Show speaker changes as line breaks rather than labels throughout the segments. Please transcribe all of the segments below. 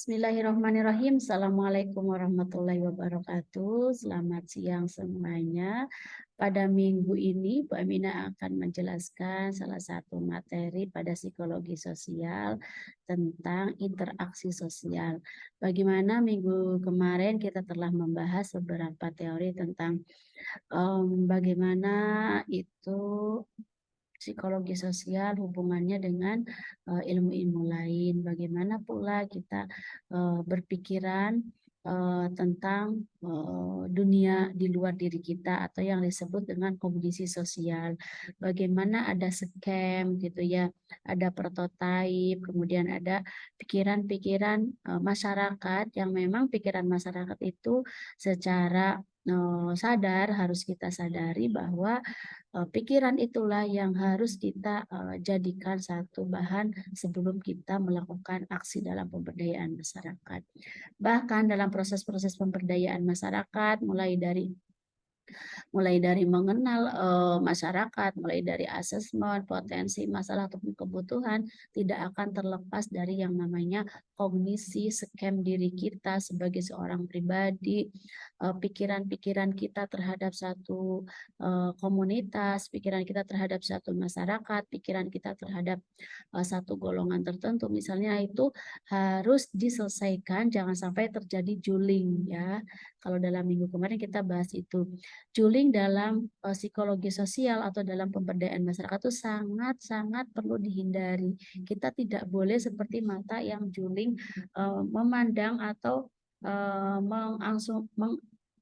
Bismillahirrahmanirrahim. Assalamualaikum warahmatullahi wabarakatuh. Selamat siang semuanya. Pada minggu ini, Bu Amina akan menjelaskan salah satu materi pada psikologi sosial tentang interaksi sosial. Bagaimana minggu kemarin kita telah membahas beberapa teori tentang bagaimana itu psikologi sosial hubungannya dengan ilmu-ilmu lain. Bagaimana pula kita berpikiran tentang dunia di luar diri kita atau yang disebut dengan kognisi sosial. Bagaimana ada scam gitu ya, ada prototipe, kemudian ada pikiran-pikiran masyarakat yang memang pikiran masyarakat itu secara sadar harus kita sadari bahwa pikiran itulah yang harus kita jadikan satu bahan sebelum kita melakukan aksi dalam pemberdayaan masyarakat. Bahkan dalam proses-proses pemberdayaan masyarakat, mulai dari mengenal masyarakat, mulai dari asesmen, potensi, masalah ataupun kebutuhan, tidak akan terlepas dari yang namanya kognisi, scam diri kita sebagai seorang pribadi, pikiran-pikiran kita terhadap satu komunitas, pikiran kita terhadap satu masyarakat, pikiran kita terhadap satu golongan tertentu, misalnya itu harus diselesaikan, jangan sampai terjadi juling ya. Kalau dalam minggu kemarin kita bahas itu. Juling dalam psikologi sosial atau dalam pemberdayaan masyarakat itu sangat-sangat perlu dihindari. Kita tidak boleh seperti mata yang juling memandang atau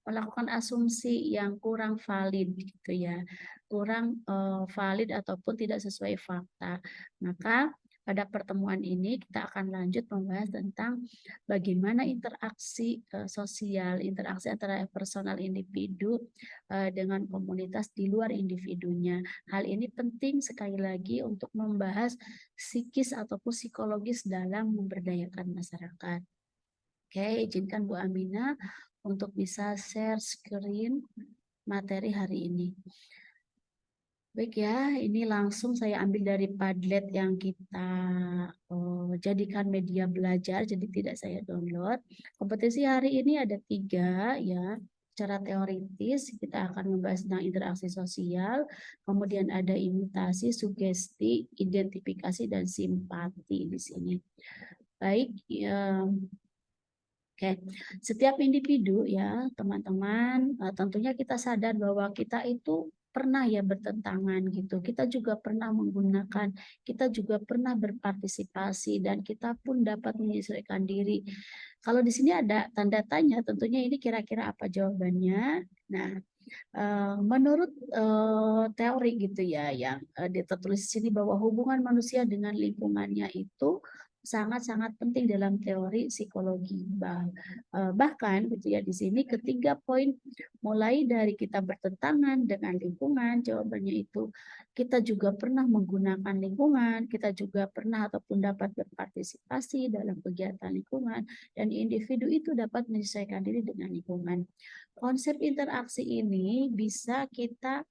melakukan asumsi yang kurang valid gitu ya, kurang valid ataupun tidak sesuai fakta. Maka pada pertemuan ini kita akan lanjut membahas tentang bagaimana interaksi sosial, interaksi antara personal individu dengan komunitas di luar individunya. Hal ini penting sekali lagi untuk membahas psikis ataupun psikologis dalam memberdayakan masyarakat. Oke, izinkan Bu Amina untuk bisa share screen materi hari ini. Baik ya, ini langsung saya ambil dari Padlet yang kita jadikan media belajar, jadi tidak saya download. Kompetisi hari ini ada 3 ya. Secara teoritis kita akan membahas tentang interaksi sosial, kemudian ada imitasi, sugesti, identifikasi, dan simpati di sini. Baik, Oke, setiap individu ya teman-teman, tentunya kita sadar bahwa kita itu pernah ya bertentangan gitu. Kita juga pernah menggunakan, kita juga pernah berpartisipasi dan kita pun dapat menyesuaikan diri. Kalau di sini ada tanda tanya, tentunya ini kira-kira apa jawabannya? Nah, menurut teori gitu ya yang tertulis di sini bahwa hubungan manusia dengan lingkungannya itu sangat-sangat penting dalam teori psikologi. Bahkan gitu ya di sini ketiga poin mulai dari kita bertentangan dengan lingkungan, jawabannya itu kita juga pernah menggunakan lingkungan, kita juga pernah ataupun dapat berpartisipasi dalam kegiatan lingkungan, dan individu itu dapat menyesuaikan diri dengan lingkungan. Konsep interaksi ini bisa kita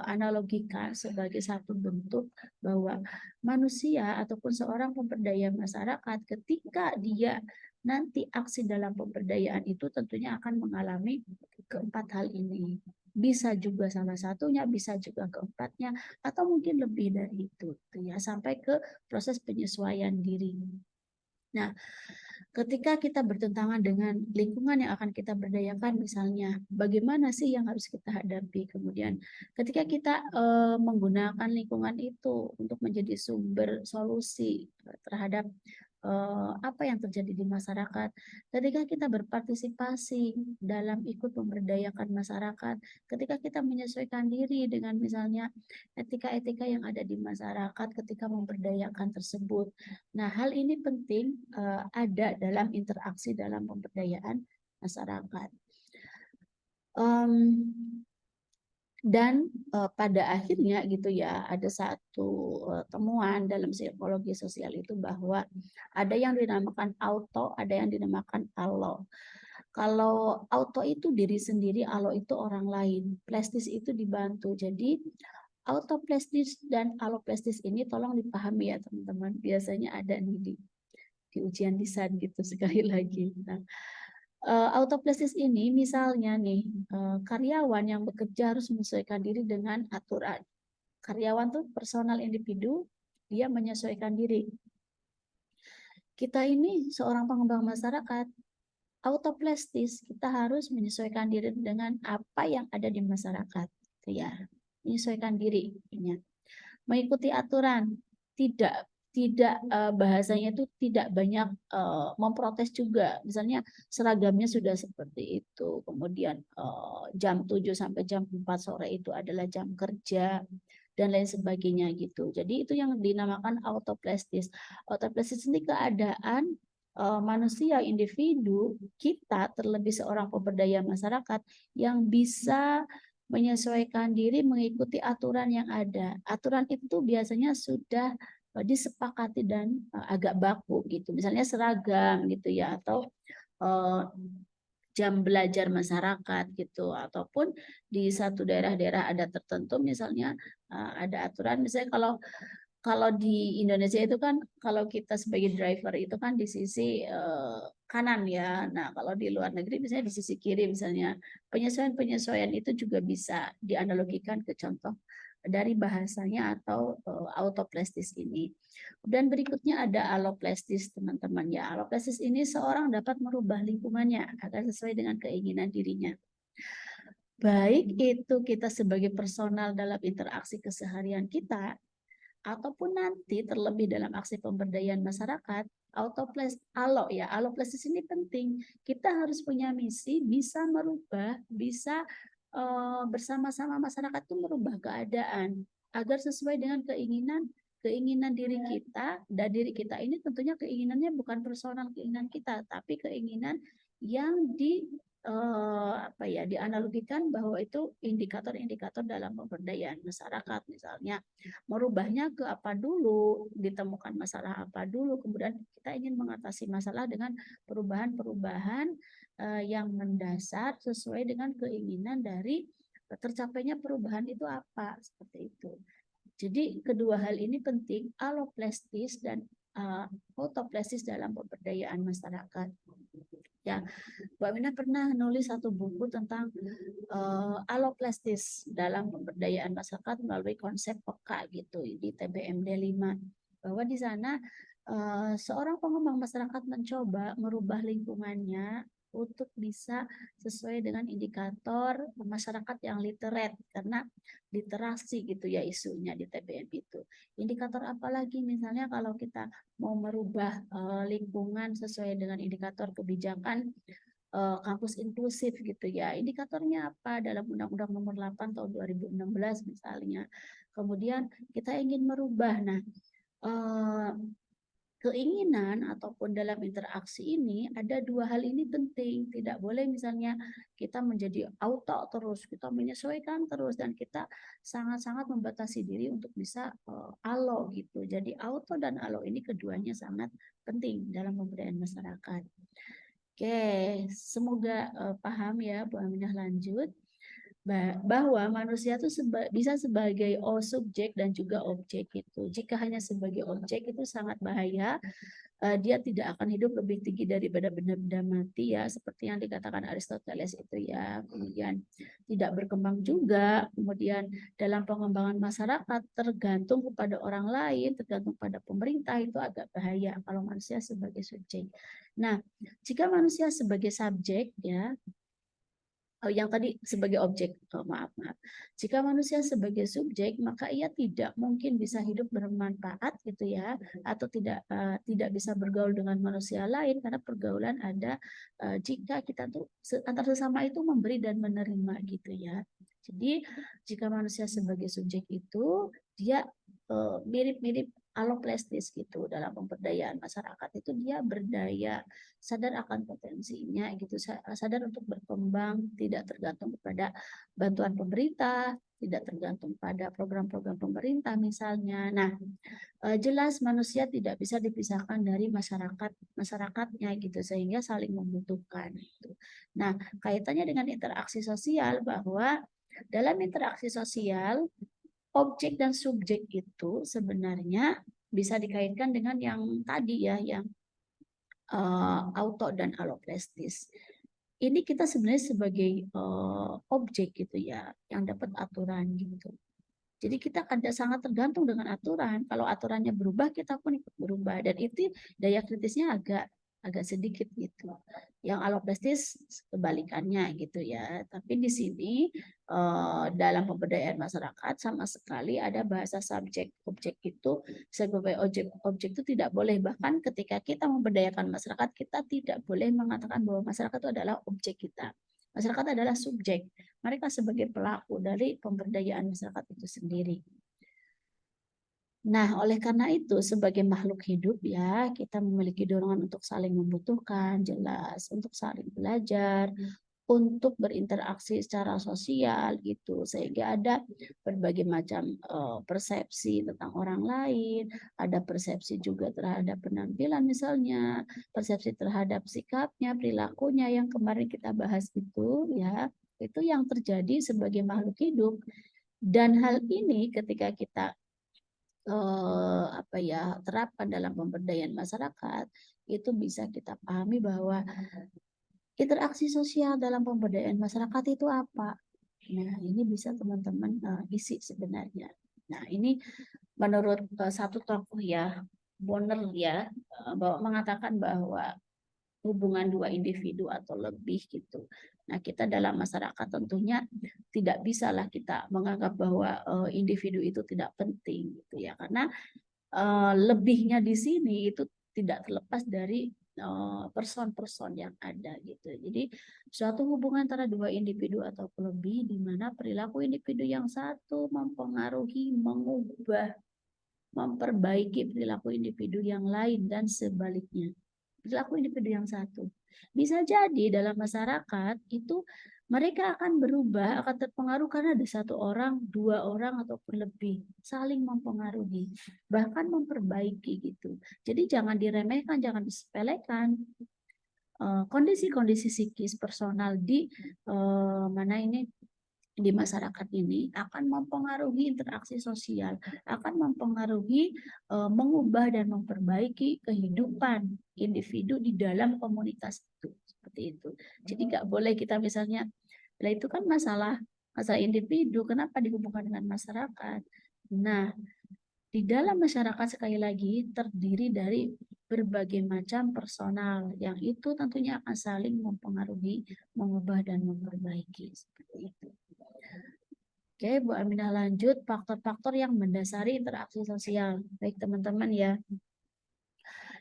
analogikan sebagai satu bentuk bahwa manusia ataupun seorang pemberdaya masyarakat ketika dia nanti aksi dalam pemberdayaan itu tentunya akan mengalami keempat hal ini. Bisa juga salah satunya, bisa juga keempatnya, atau mungkin lebih dari itu, ya sampai ke proses penyesuaian diri. Nah, ketika kita bertentangan dengan lingkungan yang akan kita berdayakan, misalnya bagaimana sih yang harus kita hadapi, kemudian ketika kita menggunakan lingkungan itu untuk menjadi sumber solusi terhadap apa yang terjadi di masyarakat, ketika kita berpartisipasi dalam ikut memberdayakan masyarakat, ketika kita menyesuaikan diri dengan misalnya etika-etika yang ada di masyarakat ketika memberdayakan tersebut. Nah, hal ini penting ada dalam interaksi dalam pemberdayaan masyarakat. Dan pada akhirnya gitu ya ada satu temuan dalam psikologi sosial itu bahwa ada yang dinamakan auto, ada yang dinamakan alo. Kalau auto itu diri sendiri, alo itu orang lain. Plastis itu dibantu. Jadi autoplastis dan aloplastis ini tolong dipahami ya teman-teman. Biasanya ada nih di ujian lisan gitu sekali lagi. Nah, autoplastis ini misalnya nih, karyawan yang bekerja harus menyesuaikan diri dengan aturan. Karyawan tuh personal individu, dia menyesuaikan diri. Kita ini seorang pengembang masyarakat, autoplastis, kita harus menyesuaikan diri dengan apa yang ada di masyarakat. Ya, menyesuaikan diri. Mengikuti aturan, tidak bahasanya itu tidak banyak memprotes juga. Misalnya seragamnya sudah seperti itu, kemudian jam 7 sampai jam 4 sore itu adalah jam kerja dan lain sebagainya gitu. Jadi itu yang dinamakan autoplastis. Autoplastis ini keadaan manusia individu kita, terlebih seorang pemberdaya masyarakat yang bisa menyesuaikan diri mengikuti aturan yang ada. Aturan itu biasanya sudah disepakati dan agak baku gitu. Misalnya seragam gitu ya, atau jam belajar masyarakat gitu, ataupun di satu daerah-daerah ada tertentu misalnya ada aturan, misalnya kalau di Indonesia itu kan kalau kita sebagai driver itu kan di sisi kanan ya. Nah, kalau di luar negeri misalnya di sisi kiri misalnya. Penyesuaian-penyesuaian itu juga bisa dianalogikan ke contoh dari bahasanya atau autoplastis ini. Dan berikutnya ada alloplastis, teman-teman ya. Alloplastis ini seorang dapat merubah lingkungannya agar sesuai dengan keinginan dirinya. Baik itu kita sebagai personal dalam interaksi keseharian kita, ataupun nanti terlebih dalam aksi pemberdayaan masyarakat, alloplastis ini penting. Kita harus punya misi, bisa merubah, bisa bersama-sama masyarakat itu merubah keadaan agar sesuai dengan keinginan diri kita. Dan diri kita ini tentunya keinginannya bukan personal keinginan kita, tapi keinginan yang dianalogikan bahwa itu indikator-indikator dalam pemberdayaan masyarakat. Misalnya merubahnya ke apa dulu, ditemukan masalah apa dulu, kemudian kita ingin mengatasi masalah dengan perubahan-perubahan yang mendasar sesuai dengan keinginan dari tercapainya perubahan itu apa, seperti itu. Jadi kedua hal ini penting, alloplastis dan autoplastis dalam pemberdayaan masyarakat. Ya, Bu Aminah pernah nulis satu buku tentang alloplastis dalam pemberdayaan masyarakat melalui konsep peka gitu di TBMD 5, bahwa di sana seorang pengembang masyarakat mencoba merubah lingkungannya untuk bisa sesuai dengan indikator masyarakat yang literate, karena literasi gitu ya isunya di TBM itu. Indikator apa lagi, misalnya kalau kita mau merubah lingkungan sesuai dengan indikator kebijakan kampus inklusif gitu ya. Indikatornya apa dalam Undang-Undang Nomor 8 tahun 2016 misalnya. Kemudian kita ingin merubah. Nah, keinginan ataupun dalam interaksi ini ada dua hal ini penting. Tidak boleh misalnya kita menjadi auto terus, kita menyesuaikan terus, dan kita sangat-sangat membatasi diri untuk bisa alo gitu. Jadi auto dan alo ini keduanya sangat penting dalam pemberdayaan masyarakat. Oke, semoga paham ya Bu Aminah. Lanjut, bahwa manusia itu bisa sebagai subjek dan juga objek itu. Jika hanya sebagai objek itu sangat bahaya. Dia tidak akan hidup lebih tinggi daripada benda-benda mati ya, seperti yang dikatakan Aristoteles itu ya. Kemudian tidak berkembang juga. Kemudian dalam pengembangan masyarakat tergantung kepada orang lain, tergantung pada pemerintah, itu agak bahaya kalau manusia sebagai subjek. Nah, jika manusia sebagai subjek ya, yang tadi sebagai objek, maaf. Jika manusia sebagai subjek, maka ia tidak mungkin bisa hidup bermanfaat gitu ya, atau tidak bisa bergaul dengan manusia lain, karena pergaulan ada jika kita tuh antar sesama itu memberi dan menerima gitu ya. Jadi jika manusia sebagai subjek itu dia mirip-mirip alloplastis gitu dalam pemberdayaan masyarakat, itu dia berdaya, sadar akan potensinya gitu, sadar untuk berkembang, tidak tergantung kepada bantuan pemerintah, tidak tergantung pada program-program pemerintah misalnya. Nah, jelas manusia tidak bisa dipisahkan dari masyarakatnya gitu, sehingga saling membutuhkan gitu. Nah, kaitannya dengan interaksi sosial, bahwa dalam interaksi sosial objek dan subjek itu sebenarnya bisa dikaitkan dengan yang tadi ya, yang auto dan aloprestis. Ini kita sebenarnya sebagai objek gitu ya, yang dapat aturan gitu. Jadi kita akan sangat tergantung dengan aturan. Kalau aturannya berubah, kita pun ikut berubah. Dan itu daya kritisnya agak sedikit gitu. Yang aloprestis kebalikannya gitu ya. Tapi di sini dalam pemberdayaan masyarakat sama sekali ada bahasa subjek. Objek itu sebagai objek itu tidak boleh. Bahkan ketika kita memberdayakan masyarakat, kita tidak boleh mengatakan bahwa masyarakat itu adalah objek kita. Masyarakat adalah subjek. Mereka sebagai pelaku dari pemberdayaan masyarakat itu sendiri. Nah, oleh karena itu, sebagai makhluk hidup ya, kita memiliki dorongan untuk saling membutuhkan, jelas, untuk saling belajar, untuk berinteraksi secara sosial gitu, sehingga ada berbagai macam persepsi tentang orang lain, ada persepsi juga terhadap penampilan misalnya, persepsi terhadap sikapnya, perilakunya yang kemarin kita bahas itu ya, itu yang terjadi sebagai makhluk hidup. Dan hal ini ketika kita terapkan dalam pemberdayaan masyarakat, itu bisa kita pahami bahwa interaksi sosial dalam pemberdayaan masyarakat itu apa. Nah, ini bisa teman-teman isi sebenarnya. Nah, ini menurut satu tokoh ya, Bonner ya, bahwa mengatakan bahwa hubungan dua individu atau lebih gitu. Nah, kita dalam masyarakat tentunya tidak bisalah kita menganggap bahwa individu itu tidak penting gitu ya, karena lebihnya di sini itu tidak terlepas dari person-person yang ada gitu. Jadi suatu hubungan antara dua individu atau lebih di mana perilaku individu yang satu mempengaruhi, mengubah, memperbaiki perilaku individu yang lain dan sebaliknya. Perilaku individu yang satu. Bisa jadi dalam masyarakat itu mereka akan berubah, akan terpengaruh karena ada satu orang, dua orang, ataupun lebih. Saling mempengaruhi, bahkan memperbaiki gitu. Jadi jangan diremehkan, jangan disepelekan. Kondisi-kondisi psikis personal di di masyarakat ini akan mempengaruhi interaksi sosial, akan mempengaruhi mengubah dan memperbaiki kehidupan individu di dalam komunitas itu. Seperti itu. Jadi nggak boleh kita misalnya, lah itu kan masalah individu, kenapa dihubungkan dengan masyarakat? Nah, di dalam masyarakat sekali lagi terdiri dari berbagai macam personal yang itu tentunya akan saling mempengaruhi, mengubah dan memperbaiki seperti itu. Oke, Bu Aminah lanjut faktor-faktor yang mendasari interaksi sosial. Baik teman-teman ya.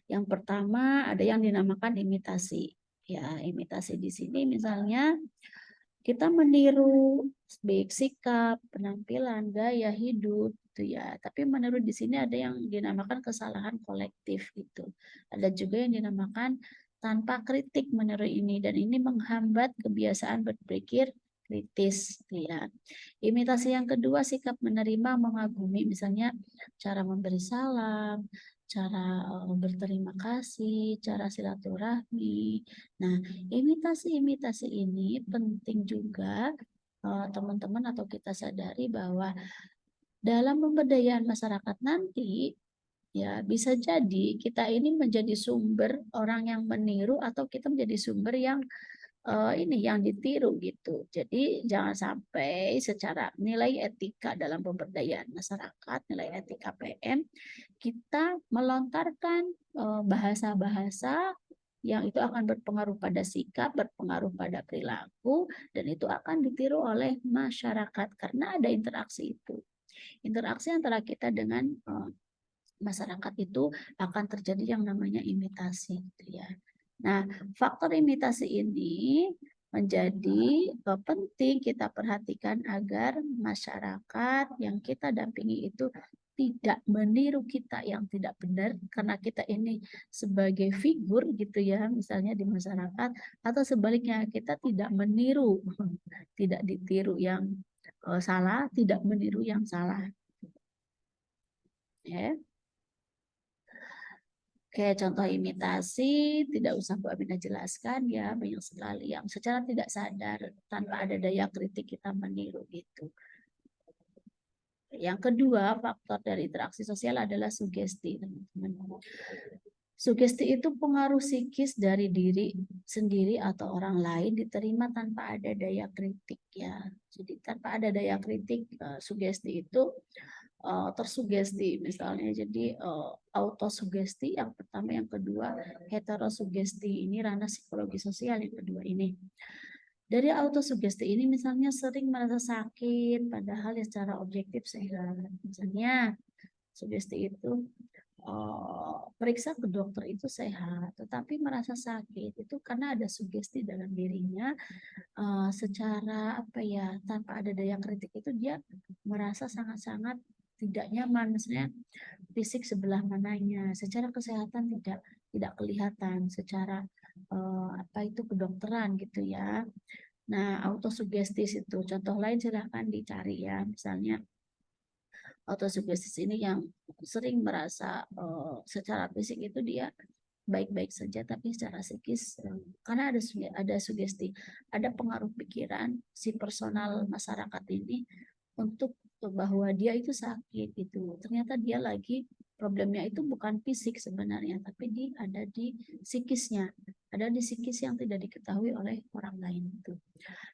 Yang pertama ada yang dinamakan imitasi. Ya, imitasi di sini misalnya kita meniru baik sikap, penampilan, gaya hidup gitu ya. Tapi meniru di sini ada yang dinamakan kesalahan kolektif gitu. Ada juga yang dinamakan tanpa kritik meniru ini dan ini menghambat kebiasaan berpikir kritis gitu ya. Imitasi yang kedua sikap menerima, mengagumi misalnya cara memberi salam, cara berterima kasih, cara silaturahmi. Nah, imitasi-imitasi ini penting juga teman-teman atau kita sadari bahwa dalam pemberdayaan masyarakat nanti ya bisa jadi kita ini menjadi sumber orang yang meniru atau kita menjadi sumber yang ini yang ditiru gitu. Jadi jangan sampai secara nilai etika dalam pemberdayaan masyarakat, nilai etika PM, kita melontarkan bahasa-bahasa yang itu akan berpengaruh pada sikap, berpengaruh pada perilaku, dan itu akan ditiru oleh masyarakat karena ada interaksi itu. Interaksi antara kita dengan masyarakat itu akan terjadi yang namanya imitasi, gitu ya. Nah, faktor imitasi ini menjadi penting kita perhatikan agar masyarakat yang kita dampingi itu tidak meniru kita yang tidak benar karena kita ini sebagai figur gitu ya misalnya di masyarakat atau sebaliknya kita tidak meniru tidak ditiru yang salah tidak meniru yang salah ya. Oke, contoh imitasi tidak usah Bu Aminah jelaskan ya, banyak sekali yang secara tidak sadar tanpa ada daya kritik kita meniru gitu. Yang kedua, faktor dari interaksi sosial adalah sugesti, teman-teman. Sugesti itu pengaruh psikis dari diri sendiri atau orang lain diterima tanpa ada daya kritik ya. Jadi tanpa ada daya kritik, sugesti itu tersugesti misalnya. Jadi autosugesti yang pertama, yang kedua heterosugesti. Ini ranah psikologi sosial yang kedua ini. Dari autosugesti ini misalnya sering merasa sakit padahal ya secara objektif sehat. Misalnya sugesti itu periksa ke dokter itu sehat, tetapi merasa sakit itu karena ada sugesti dalam dirinya, secara apa ya, tanpa ada daya kritik itu dia merasa sangat-sangat tidak nyaman, maksudnya fisik sebelah mananya, secara kesehatan tidak kelihatan, secara apa itu kedokteran gitu ya. Nah, autosugestis itu contoh lain silahkan dicari ya, misalnya autosugestis ini yang sering merasa secara fisik itu dia baik-baik saja, tapi secara psikis karena ada sugesti, ada pengaruh pikiran si personal masyarakat ini untuk bahwa dia itu sakit gitu. Ternyata dia lagi problemnya itu bukan fisik sebenarnya, tapi ada di psikisnya, ada di psikis yang tidak diketahui oleh orang lain itu.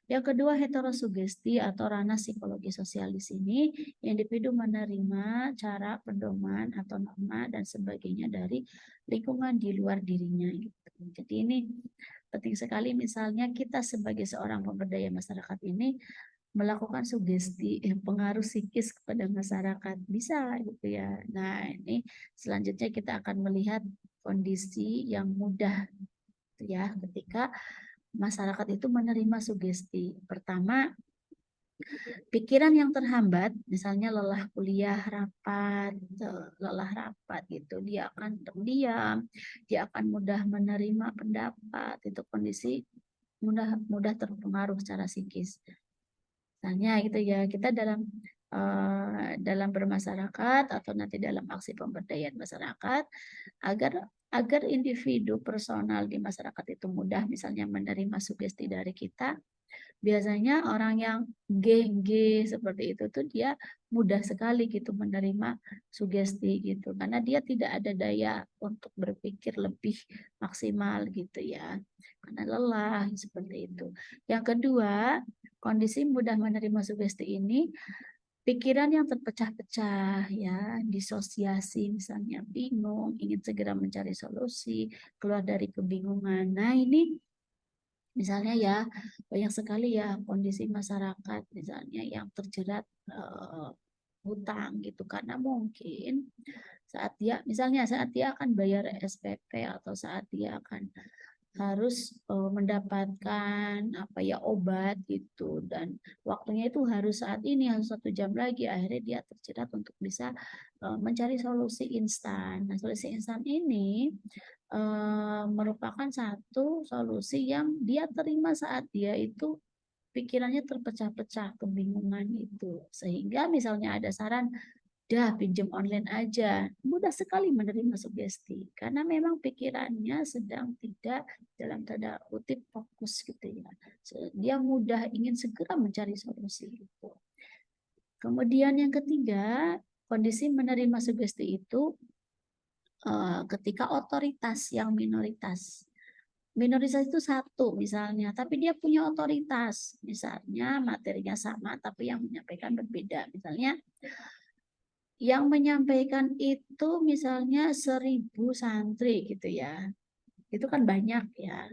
Yang kedua, heterosugesti atau ranah psikologi sosial di sini, individu menerima cara pedoman atau norma dan sebagainya dari lingkungan di luar dirinya gitu. Jadi ini penting sekali, misalnya kita sebagai seorang pemberdaya masyarakat ini melakukan sugesti pengaruh psikis kepada masyarakat bisa gitu ya. Nah, ini selanjutnya kita akan melihat kondisi yang mudah ya ketika masyarakat itu menerima sugesti. Pertama, pikiran yang terhambat, misalnya lelah rapat gitu, dia akan terdiam, dia akan mudah menerima pendapat, itu kondisi mudah terpengaruh secara psikis. Misalnya gitu ya, kita dalam bermasyarakat atau nanti dalam aksi pemberdayaan masyarakat, agar agar individu personal di masyarakat itu mudah misalnya menerima sugesti dari kita. Biasanya orang yang G seperti itu tuh dia mudah sekali gitu menerima sugesti gitu, karena dia tidak ada daya untuk berpikir lebih maksimal gitu ya, karena lelah seperti itu. Yang kedua, kondisi mudah menerima sugesti ini, pikiran yang terpecah-pecah ya, disosiasi misalnya, bingung, ingin segera mencari solusi, keluar dari kebingungan. Nah, ini misalnya ya, banyak sekali ya kondisi masyarakat misalnya yang terjerat hutang gitu, karena mungkin saat dia akan bayar SPP atau saat dia akan harus mendapatkan apa ya obat gitu, dan waktunya itu harus saat ini, harus 1 jam lagi, akhirnya dia terjerat untuk bisa mencari solusi instan. Nah, solusi instan ini merupakan satu solusi yang dia terima saat dia itu pikirannya terpecah-pecah, kebingungan itu. Sehingga misalnya ada saran, dah pinjam online aja. Mudah sekali menerima sugesti. Karena memang pikirannya sedang tidak dalam tanda kutip fokus gitu ya. Dia mudah ingin segera mencari solusi gitu. Kemudian yang ketiga, kondisi menerima sugesti itu ketika otoritas yang minoritas. Minoritas itu satu misalnya, tapi dia punya otoritas. Misalnya materinya sama, tapi yang menyampaikan berbeda. Misalnya yang menyampaikan itu misalnya 1.000 santri gitu ya. Itu kan banyak ya.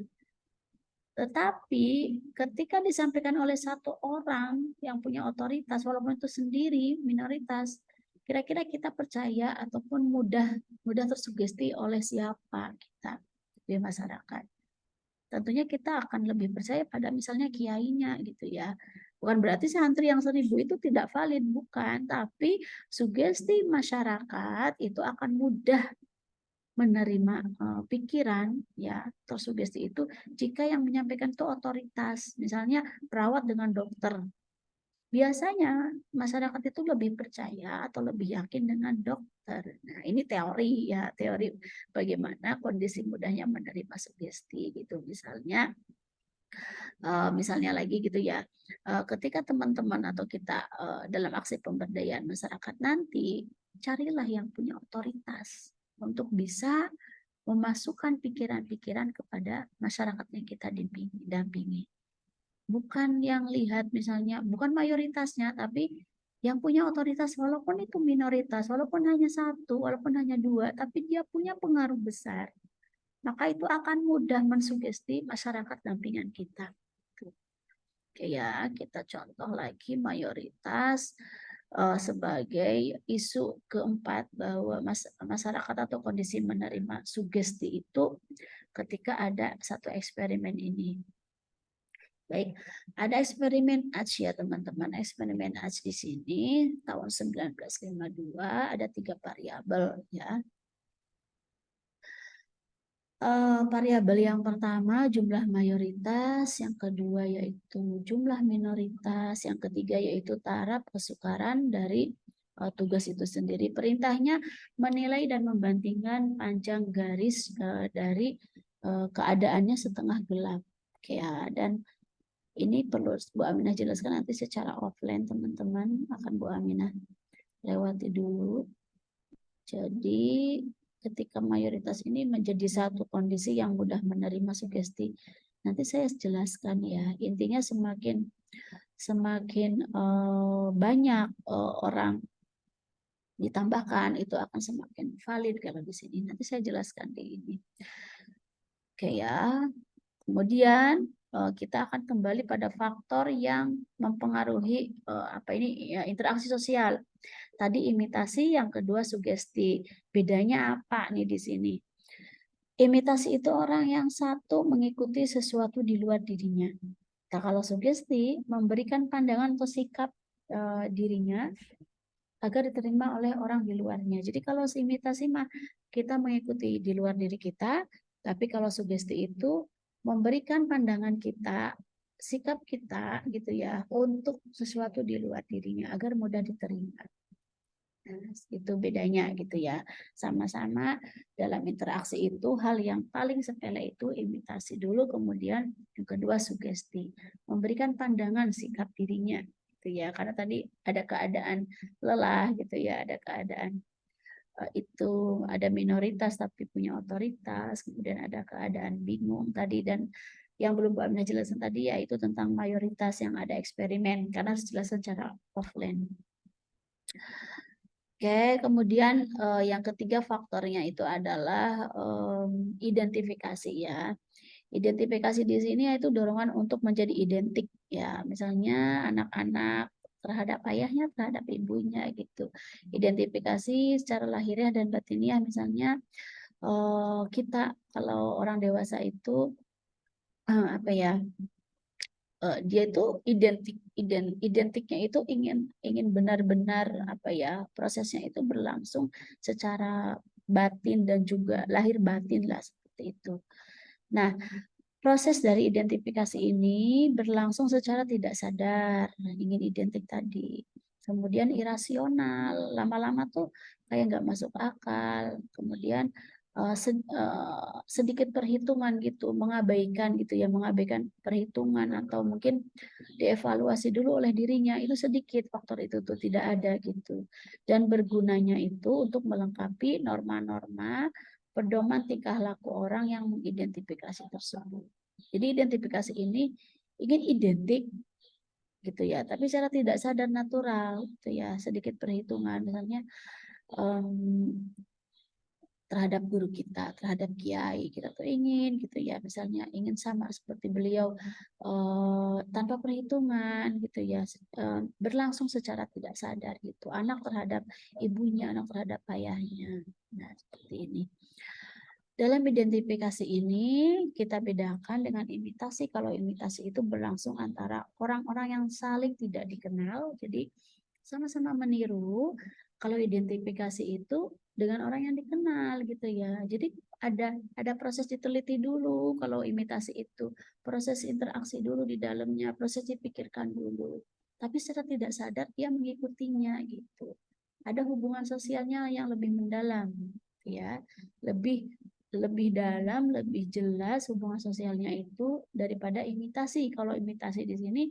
Tetapi ketika disampaikan oleh satu orang yang punya otoritas, walaupun itu sendiri minoritas, kira-kira kita percaya ataupun mudah tersugesti oleh siapa kita di masyarakat. Tentunya kita akan lebih percaya pada misalnya kiainya gitu ya. Bukan berarti santri yang 1.000 itu tidak valid, bukan. Tapi sugesti masyarakat itu akan mudah menerima pikiran ya tersugesti itu jika yang menyampaikan itu otoritas, misalnya perawat dengan dokter. Biasanya masyarakat itu lebih percaya atau lebih yakin dengan dokter. Nah, ini teori ya, teori bagaimana kondisi mudahnya menerima sugesti gitu. Misalnya lagi gitu ya, ketika teman-teman atau kita dalam aksi pemberdayaan masyarakat nanti, carilah yang punya otoritas untuk bisa memasukkan pikiran-pikiran kepada masyarakat yang kita dampingi. Bukan yang lihat misalnya, bukan mayoritasnya, tapi yang punya otoritas, walaupun itu minoritas, walaupun hanya satu, walaupun hanya dua, tapi dia punya pengaruh besar. Maka itu akan mudah mensugesti masyarakat dampingan kita. Oke ya, kita contoh lagi mayoritas sebagai isu keempat bahwa masyarakat atau kondisi menerima sugesti itu ketika ada satu eksperimen ini. Baik, ada eksperimen ACH ya teman-teman. Eksperimen ACH di sini tahun 1952 ada 3 variabel ya. Variabel yang pertama jumlah mayoritas, yang kedua yaitu jumlah minoritas, yang ketiga yaitu taraf kesukaran dari tugas itu sendiri. Perintahnya menilai dan membandingkan panjang garis dari keadaannya setengah gelap. Oke ya, dan ini perlu Bu Aminah jelaskan nanti secara offline teman-teman, akan Bu Aminah lewati dulu. Jadi ketika mayoritas ini menjadi satu kondisi yang mudah menerima sugesti. Nanti saya jelaskan ya. Intinya semakin banyak orang ditambahkan itu akan semakin valid kalau di sini. Nanti saya jelaskan di ini. Oke ya. Kemudian kita akan kembali pada faktor yang mempengaruhi interaksi sosial. Tadi imitasi, yang kedua sugesti. Bedanya apa nih di sini? Imitasi itu orang yang satu mengikuti sesuatu di luar dirinya. Nah, kalau sugesti memberikan pandangan atau sikap dirinya agar diterima oleh orang di luarnya. Jadi kalau imitasi mah kita mengikuti di luar diri kita, tapi kalau sugesti itu memberikan pandangan kita, sikap kita gitu ya untuk sesuatu di luar dirinya agar mudah diterima. Nah, itu bedanya gitu ya. Sama-sama dalam interaksi itu hal yang paling sepele itu imitasi dulu, kemudian yang kedua sugesti. Memberikan pandangan sikap dirinya gitu ya. Karena tadi ada keadaan lelah gitu ya, ada keadaan itu ada minoritas tapi punya otoritas, kemudian ada keadaan bingung tadi, dan yang belum Bu Aminah jelaskan tadi yaitu tentang mayoritas yang ada eksperimen, karena harus jelaskan secara offline. Oke, kemudian yang ketiga faktornya itu adalah identifikasi ya. Identifikasi di sini yaitu dorongan untuk menjadi identik ya. Misalnya anak-anak terhadap ayahnya, terhadap ibunya gitu. Identifikasi secara lahiriah dan batiniah, misalnya kita kalau orang dewasa itu dia itu identiknya itu ingin benar-benar prosesnya itu berlangsung secara batin dan juga lahir batin lah seperti itu. Nah, proses dari identifikasi ini berlangsung secara tidak sadar, ingin identik tadi. Kemudian irasional, lama-lama tuh kayak nggak masuk akal. Kemudian sedikit perhitungan gitu, mengabaikan perhitungan atau mungkin dievaluasi dulu oleh dirinya, itu sedikit faktor itu tuh tidak ada gitu. Dan bergunanya itu untuk melengkapi norma-norma pedoman tingkah laku orang yang mengidentifikasi tersebut. Jadi identifikasi ini ingin identik gitu ya, tapi secara tidak sadar natural gitu ya, sedikit perhitungan misalnya terhadap guru kita, terhadap kiai, kita tuh ingin gitu ya, misalnya ingin sama seperti beliau tanpa perhitungan gitu ya, berlangsung secara tidak sadar gitu, anak terhadap ibunya, anak terhadap ayahnya. Nah, seperti ini. Dalam identifikasi ini kita bedakan dengan imitasi. Kalau imitasi itu berlangsung antara orang-orang yang saling tidak dikenal, jadi sama-sama meniru. Kalau identifikasi itu dengan orang yang dikenal gitu ya. Jadi ada proses diteliti dulu kalau imitasi itu, proses interaksi dulu di dalamnya, proses dipikirkan dulu. Tapi secara tidak sadar dia mengikutinya gitu. Ada hubungan sosialnya yang lebih mendalam ya, lebih dalam, lebih jelas hubungan sosialnya itu daripada imitasi. Kalau imitasi di sini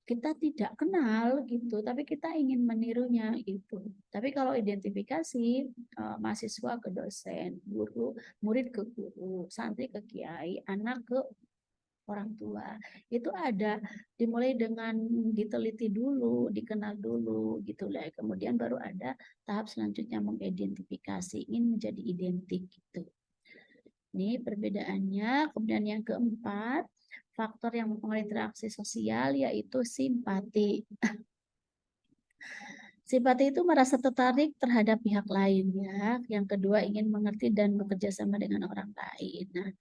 kita tidak kenal gitu, tapi kita ingin menirunya gitu. Tapi kalau identifikasi mahasiswa ke dosen, guru, murid ke guru, santri ke kiai, anak ke orang tua, itu ada dimulai dengan diteliti dulu, dikenal dulu gitu lah. Kemudian baru ada tahap selanjutnya mengidentifikasi, ingin menjadi identik gitu. Ini perbedaannya. Kemudian yang keempat, faktor yang mempengaruhi interaksi sosial yaitu simpati. Simpati itu merasa tertarik terhadap pihak lain ya. Yang kedua ingin mengerti dan bekerja sama dengan orang lain. Nah,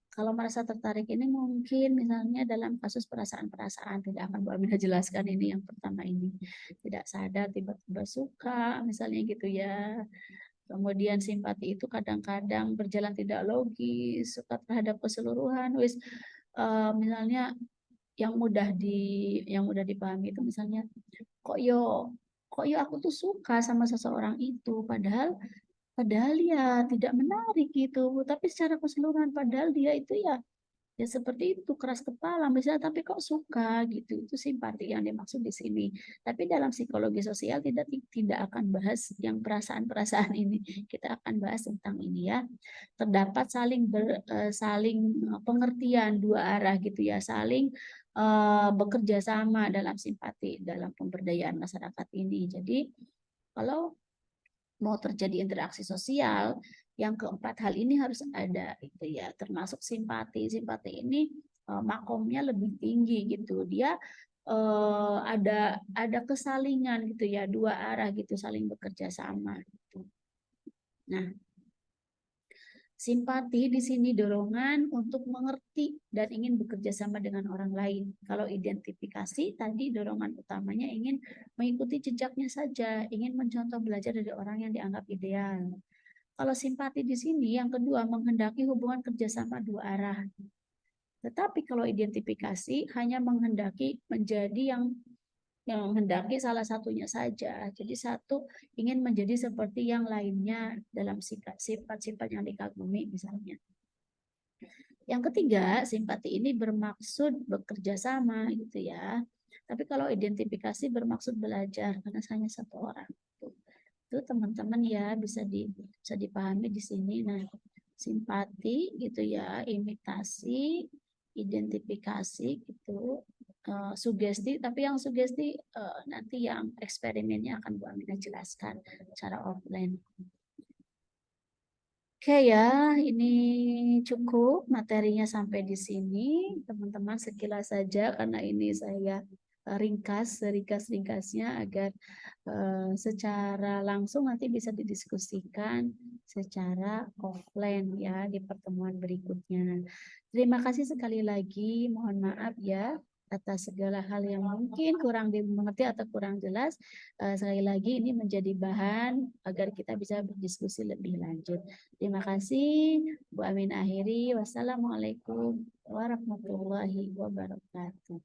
kalau merasa tertarik ini mungkin misalnya dalam kasus perasaan-perasaan, tidak akan Bu Aminah jelaskan ini yang pertama ini. Tidak sadar tiba-tiba suka misalnya gitu ya. Kemudian simpati itu kadang-kadang berjalan tidak logis, suka terhadap keseluruhan, wis misalnya yang mudah dipahami itu misalnya kok yo kok yo aku tuh suka sama seseorang itu padahal padahal ya tidak menarik gitu, tapi secara keseluruhan padahal dia itu ya ya seperti itu keras kepala misalnya tapi kok suka gitu, itu simpati yang dimaksud di sini. Tapi dalam psikologi sosial tidak akan bahas yang perasaan-perasaan ini, kita akan bahas tentang ini ya. Terdapat saling pengertian dua arah gitu ya, saling bekerja sama dalam simpati dalam pemberdayaan masyarakat ini. Jadi kalau mau terjadi interaksi sosial, yang keempat hal ini harus ada gitu ya, termasuk simpati. Simpati ini makomnya lebih tinggi gitu. Dia ada kesalingan gitu ya, dua arah gitu saling bekerja sama gitu. Nah, simpati di sini dorongan untuk mengerti dan ingin bekerja sama dengan orang lain. Kalau identifikasi tadi dorongan utamanya ingin mengikuti jejaknya saja, ingin mencontoh belajar dari orang yang dianggap ideal. Kalau simpati di sini yang kedua menghendaki hubungan kerjasama dua arah. Tetapi kalau identifikasi hanya menghendaki menjadi yang menghendaki salah satunya saja. Jadi satu ingin menjadi seperti yang lainnya dalam sifat-sifat yang dikagumi misalnya. Yang ketiga, simpati ini bermaksud bekerja sama gitu ya. Tapi kalau identifikasi bermaksud belajar karena hanya satu orang. Itu teman-teman ya bisa dipahami di sini. Nah, simpati gitu ya, imitasi, identifikasi gitu, sugesti. Tapi yang sugesti nanti yang eksperimennya akan Bu Aminah jelaskan secara offline. Oke ya, ini cukup materinya sampai di sini. Teman-teman sekilas saja karena ini saya ringkas-ringkasnya agar secara langsung nanti bisa didiskusikan secara offline ya di pertemuan berikutnya. Terima kasih sekali lagi, mohon maaf ya atas segala hal yang mungkin kurang dimengerti atau kurang jelas. Sekali lagi ini menjadi bahan agar kita bisa berdiskusi lebih lanjut. Terima kasih. Bu Amin akhiri. Wassalamualaikum warahmatullahi wabarakatuh.